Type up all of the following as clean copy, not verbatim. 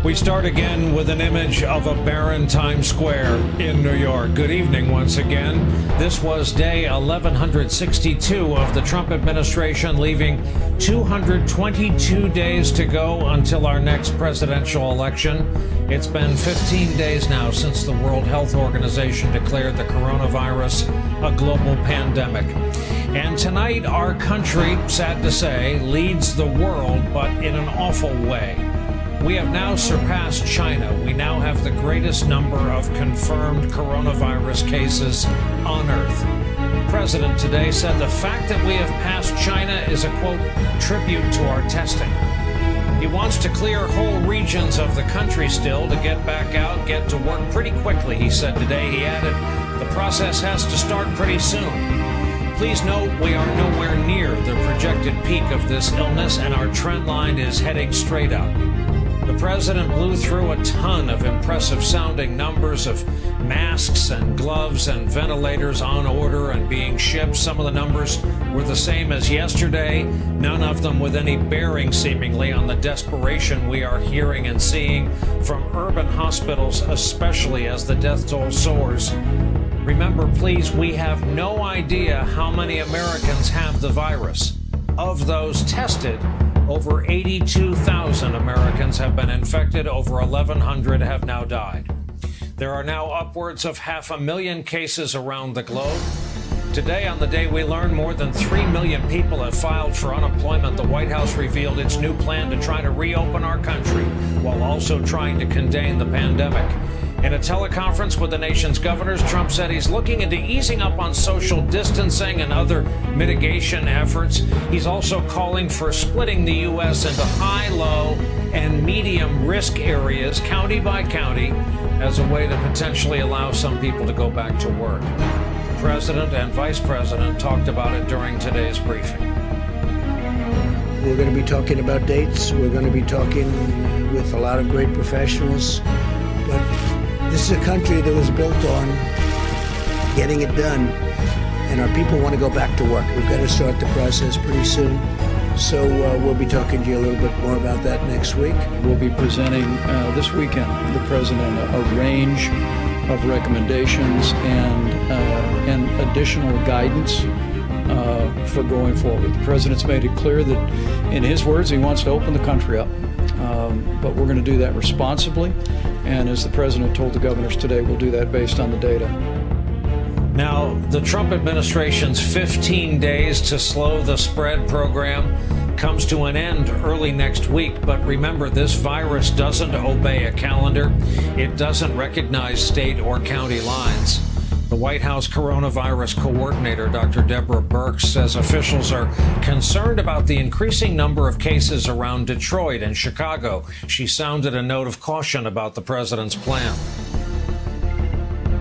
We start again with an image of a barren Times Square in New York. Good evening once again. This was day 1162 of the Trump administration, leaving 222 days to go until our next presidential election. It's been 15 days now since the World Health Organization declared the coronavirus a global pandemic. And tonight, our country, sad to say, leads the world, but in an awful way. We have now surpassed China. We now have the greatest number of confirmed coronavirus cases on Earth. The president today said the fact that we have passed China is a, quote, tribute to our testing. He wants to clear whole regions of the country still to get back out, get to work pretty quickly, he said today. He added, the process has to start pretty soon. Please note we are nowhere near the projected peak of this illness, and our trend line is heading straight up. The president blew through a ton of impressive sounding numbers of masks and gloves and ventilators on order and being shipped. Some of the numbers were the same as yesterday, none of them with any bearing seemingly on the desperation we are hearing and seeing from urban hospitals, especially as the death toll soars. Remember, please, we have no idea how many Americans have the virus. Of those tested, over 82,000 Americans have been infected. Over 1,100 have now died. There are now upwards of 500,000 cases around the globe. Today, on the day we learn more than 3 million people have filed for unemployment, the White House revealed its new plan to try to reopen our country while also trying to contain the pandemic. In a teleconference with the nation's governors, Trump said he's looking into easing up on social distancing and other mitigation efforts. He's also calling for splitting the U.S. into high, low, and medium risk areas, county by county, as a way to potentially allow some people to go back to work. The president and vice president talked about it during today's briefing. We're going to be talking about dates. We're going to be talking with a lot of great professionals. But this is a country that was built on getting it done, and our people want to go back to work. We've got to start the process pretty soon. So we'll be talking to you a little bit more about that next week. We'll be presenting this weekend, the president, a range of recommendations and additional guidance for going forward. The president's made it clear that, in his words, he wants to open the country up. But we're going to do that responsibly. And as the president told the governors today, we'll do that based on the data. Now, the Trump administration's 15 days to slow the spread program comes to an end early next week. But remember, this virus doesn't obey a calendar. It doesn't recognize state or county lines. The White House coronavirus coordinator, Dr. Deborah Birx, says officials are concerned about the increasing number of cases around Detroit and Chicago. She sounded a note of caution about the president's plan.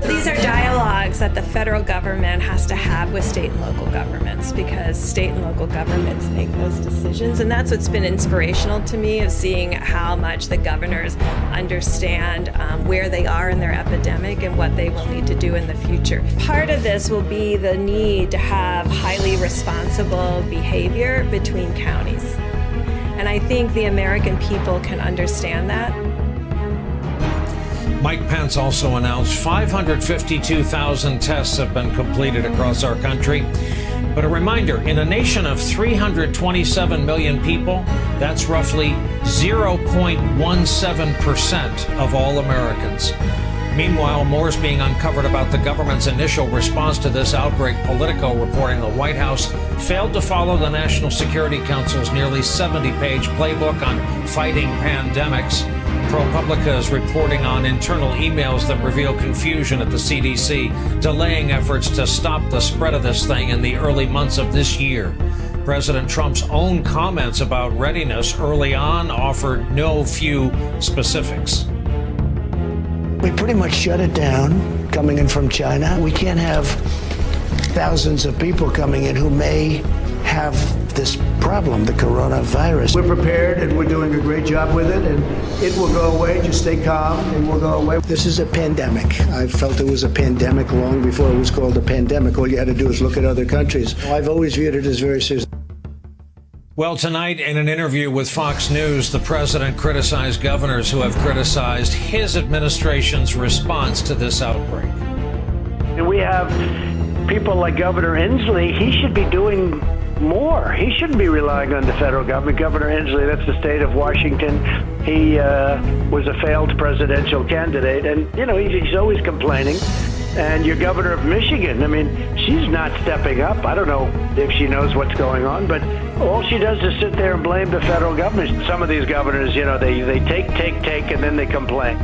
These are dialogues that the federal government has to have with state and local governments, because state and local governments make those decisions. And that's what's been inspirational to me, of seeing how much the governors understand where they are in their epidemic and what they will need to do in the future. Part of this will be the need to have highly responsible behavior between counties. And I think the American people can understand that. Mike Pence also announced 552,000 tests have been completed across our country. But a reminder, in a nation of 327 million people, that's roughly 0.17% of all Americans. Meanwhile, more is being uncovered about the government's initial response to this outbreak. Politico reporting the White House failed to follow the National Security Council's nearly 70-page playbook on fighting pandemics. ProPublica is reporting on internal emails that reveal confusion at the CDC, delaying efforts to stop the spread of this thing in the early months of this year. President Trump's own comments about readiness early on offered no few specifics. We pretty much shut it down coming in from China. We can't have thousands of people coming in who may have this problem, the coronavirus. We're prepared and we're doing a great job with it, and it will go away. Just stay calm and we'll go away. This is a pandemic. I felt it was a pandemic long before it was called a pandemic. All you had to do is look at other countries. I've always viewed it as very serious. Well, tonight in an interview with Fox News, the president criticized governors who have criticized his administration's response to this outbreak. And we have people like Governor Inslee. He should be doing more. He shouldn't be relying on the federal government. Governor Inslee, that's the state of Washington. He was a failed presidential candidate, and, you know, he's always complaining. And your governor of Michigan, I mean, she's not stepping up. I don't know if she knows what's going on, but all she does is sit there and blame the federal government. Some of these governors, you know, they take, and then they complain.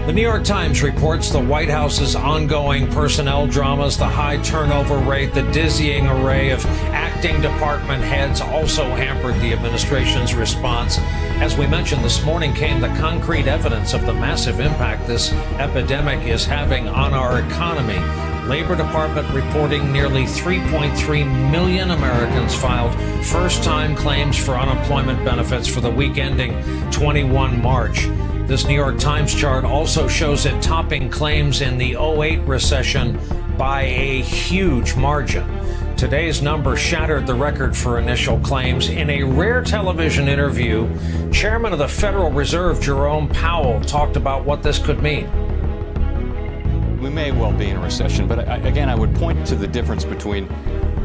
The New York Times reports the White House's ongoing personnel dramas, the high turnover rate, the dizzying array of acting department heads also hampered the administration's response. As we mentioned this morning, came the concrete evidence of the massive impact this epidemic is having on our economy. Labor Department reporting nearly 3.3 million Americans filed first-time claims for unemployment benefits for the week ending 21 March. This New York Times chart also shows it topping claims in the 2008 recession by a huge margin. Today's number shattered the record for initial claims. In a rare television interview, Chairman of the Federal Reserve, Jerome Powell, talked about what this could mean. We may well be in a recession, but again, I would point to the difference between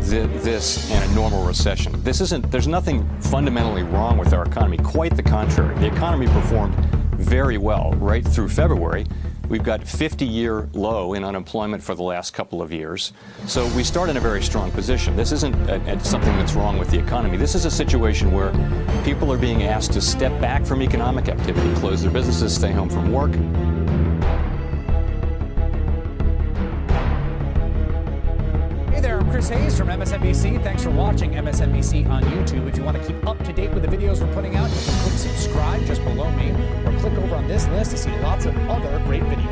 this and a normal recession. There's nothing fundamentally wrong with our economy. Quite the contrary. The economy performed very well right through February. We've got 50-year low in unemployment for the last couple of years. So we start in a very strong position. This isn't something that's wrong with the economy. This is a situation where people are being asked to step back from economic activity, close their businesses, stay home from work. Hey there, I'm Chris Hayes from MSNBC. Thanks for watching MSNBC on YouTube. If you want to keep up to date with the videos we're putting out, you can click subscribe just below me, or click over on this list to see lots of other great videos.